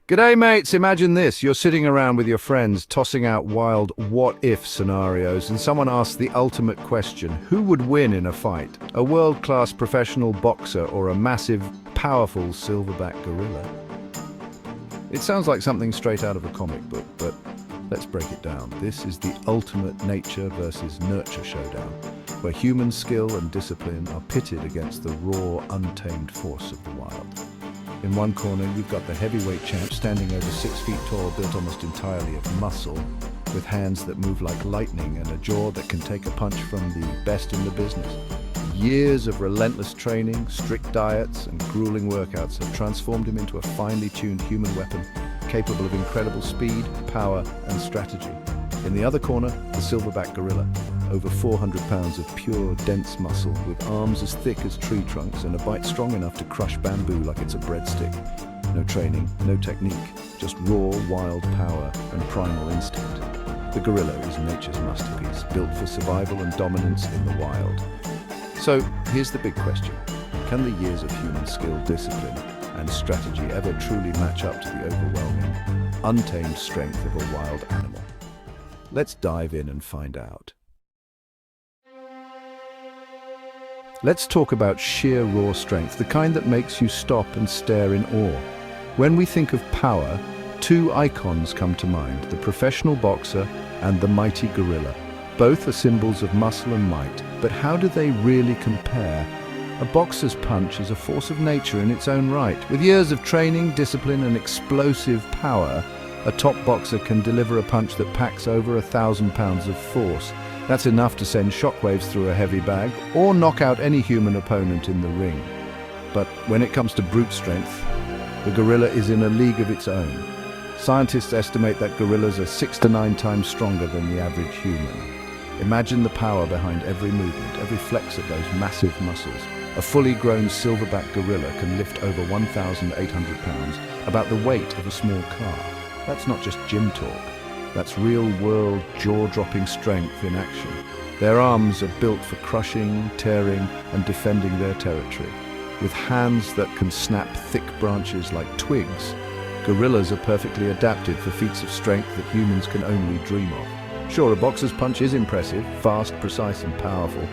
G'day mates, imagine this. You're sitting around with your friends, tossing out wild what-if scenarios, and someone asks the ultimate question: who would win in a fight? A world-class professional boxer or a massive, powerful silverback gorilla? It sounds like something straight out of a comic book, but let's break it down. This is the ultimate nature versus nurture showdown, where human skill and discipline are pitted against the raw, untamed force of the wild. In one corner, you've got the heavyweight champ standing over 6 feet tall, built almost entirely of muscle, with hands that move like lightning and a jaw that can take a punch from the best in the business. Years of relentless training, strict diets, and grueling workouts have transformed him into a finely tuned human weapon, capable of incredible speed, power, and strategy. In the other corner, the silverback gorilla, over 400 pounds of pure, dense muscle, with arms as thick as tree trunks and a bite strong enough to crush bamboo like it's a breadstick. No training, no technique, just raw, wild power and primal instinct. The gorilla is nature's masterpiece, built for survival and dominance in the wild. So, here's the big question. Can the years of human skill, discipline, and strategy ever truly match up to the overwhelming, untamed strength of a wild animal? Let's dive in and find out. Let's talk about sheer raw strength, the kind that makes you stop and stare in awe. When we think of power, two icons come to mind: the professional boxer and the mighty gorilla. Both are symbols of muscle and might, but how do they really compare? A boxer's punch is a force of nature in its own right. With years of training, discipline, and explosive power, a top boxer can deliver a punch that packs over 1,000 pounds of force. That's enough to send shockwaves through a heavy bag or knock out any human opponent in the ring. But when it comes to brute strength, the gorilla is in a league of its own. Scientists estimate that gorillas are 6 to 9 times stronger than the average human. Imagine the power behind every movement, every flex of those massive muscles. A fully grown silverback gorilla can lift over 1,800 pounds, about the weight of a small car. That's not just gym talk. That's real-world, jaw-dropping strength in action. Their arms are built for crushing, tearing, and defending their territory. With hands that can snap thick branches like twigs, gorillas are perfectly adapted for feats of strength that humans can only dream of. Sure, a boxer's punch is impressive, fast, precise, and powerful,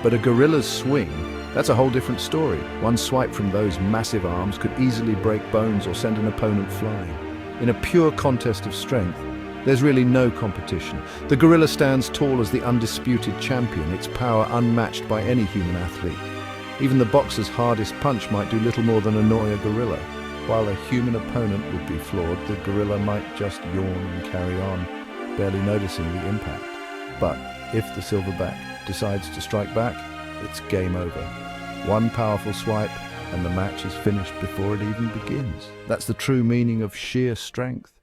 but a gorilla's swing, that's a whole different story. One swipe from those massive arms could easily break bones or send an opponent flying. In a pure contest of strength, there's really no competition. The gorilla stands tall as the undisputed champion, its power unmatched by any human athlete. Even the boxer's hardest punch might do little more than annoy a gorilla. While a human opponent would be floored, the gorilla might just yawn and carry on, barely noticing the impact. But if the silverback decides to strike back, it's game over. One powerful swipe and the match is finished before it even begins. That's the true meaning of sheer strength.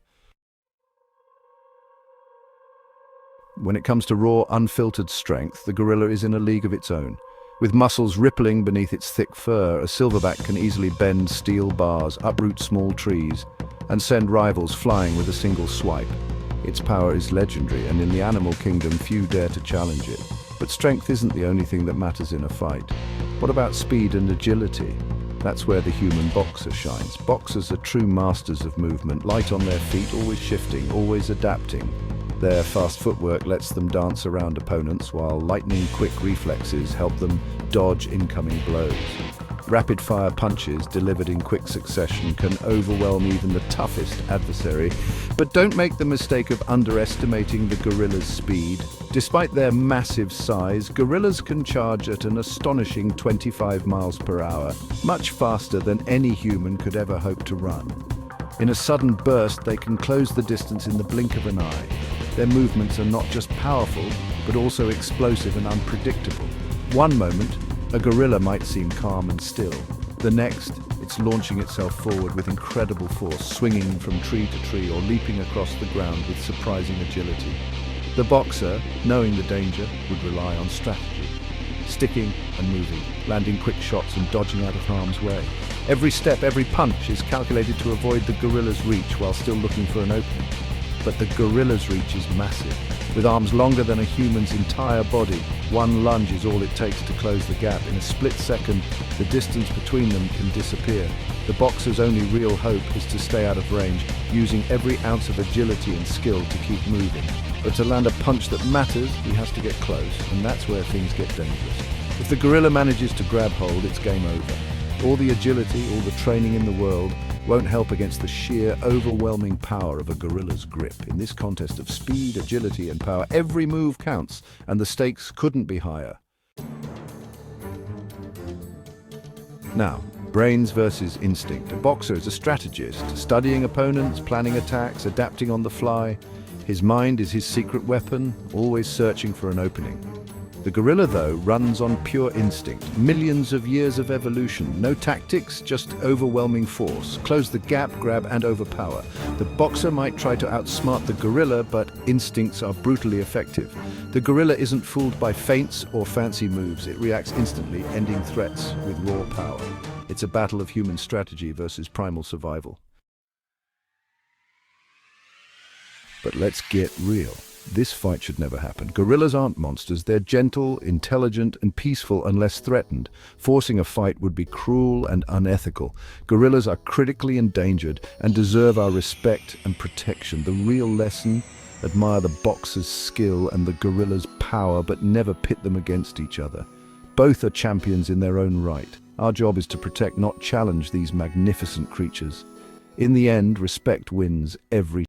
When it comes to raw, unfiltered strength, the gorilla is in a league of its own. With muscles rippling beneath its thick fur, a silverback can easily bend steel bars, uproot small trees, and send rivals flying with a single swipe. Its power is legendary, and in the animal kingdom, few dare to challenge it. But strength isn't the only thing that matters in a fight. What about speed and agility? That's where the human boxer shines. Boxers are true masters of movement, light on their feet, always shifting, always adapting. Their fast footwork lets them dance around opponents, while lightning-quick reflexes help them dodge incoming blows. Rapid-fire punches delivered in quick succession can overwhelm even the toughest adversary. But don't make the mistake of underestimating the gorilla's speed. Despite their massive size, gorillas can charge at an astonishing 25 miles per hour, much faster than any human could ever hope to run. In a sudden burst, they can close the distance in the blink of an eye. Their movements are not just powerful, but also explosive and unpredictable. One moment, a gorilla might seem calm and still. The next, it's launching itself forward with incredible force, swinging from tree to tree or leaping across the ground with surprising agility. The boxer, knowing the danger, would rely on strategy, sticking and moving, landing quick shots and dodging out of harm's way. Every step, every punch is calculated to avoid the gorilla's reach while still looking for an opening. but the gorilla's reach is massive. With arms longer than a human's entire body, one lunge is all it takes to close the gap. In a split second, the distance between them can disappear. The boxer's only real hope is to stay out of range, using every ounce of agility and skill to keep moving. But to land a punch that matters, he has to get close, and that's where things get dangerous. If the gorilla manages to grab hold, it's game over. All the agility, all the training in the world won't help against the sheer, overwhelming power of a gorilla's grip. In this contest of speed, agility, and power, every move counts, and the stakes couldn't be higher. Now, brains versus instinct. A boxer is a strategist, studying opponents, planning attacks, adapting on the fly. His mind is his secret weapon, always searching for an opening. The gorilla, though, runs on pure instinct. Millions of years of evolution. No tactics, just overwhelming force. Close the gap, grab, and overpower. The boxer might try to outsmart the gorilla, but instincts are brutally effective. The gorilla isn't fooled by feints or fancy moves. It reacts instantly, ending threats with raw power. It's a battle of human strategy versus primal survival. But let's get real. This fight should never happen. Gorillas aren't monsters. They're gentle, intelligent, and peaceful unless threatened. Forcing a fight would be cruel and unethical. Gorillas are critically endangered and deserve our respect and protection. The real lesson: admire the boxer's skill and the gorilla's power, but never pit them against each other. Both are champions in their own right. Our job is to protect, not challenge, these magnificent creatures. In the end, respect wins every